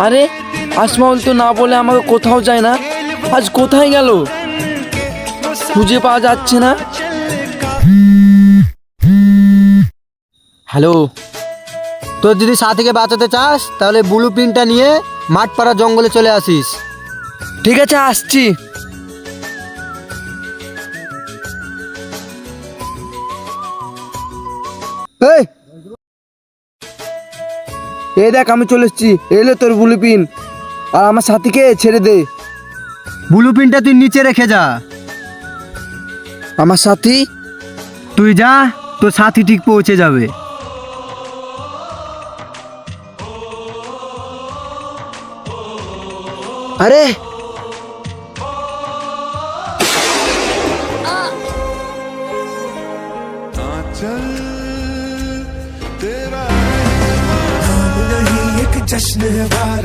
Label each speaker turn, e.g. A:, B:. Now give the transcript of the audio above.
A: আরে আসমউল তো না বলে আমাকে কোথাও যায় না, আজ কোথায় গেল? খুঁজে পাওয়া যাচ্ছে না। হ্যালো,
B: তোর যদি সাথীকে বাঁচাতে চাস তাহলে ব্লু প্রিন্টটা নিয়ে মাঠপাড়া জঙ্গলে চলে আসিস।
A: ঠিক আছে আসছি।
B: এই
A: এই দেখ আমি চলে এসেছি, এলে তোর বুলিপিন, আর আমার সাথীকে ছেড়ে দে।
B: ব্লু প্রিন্টটা তুই নিচে রেখে যা।
A: আমার সাথী?
B: তুই যা, তোর সাথী ঠিক পৌঁছে যাবে।
A: আরে
C: तेरा नहीं एक जश्न है भारत।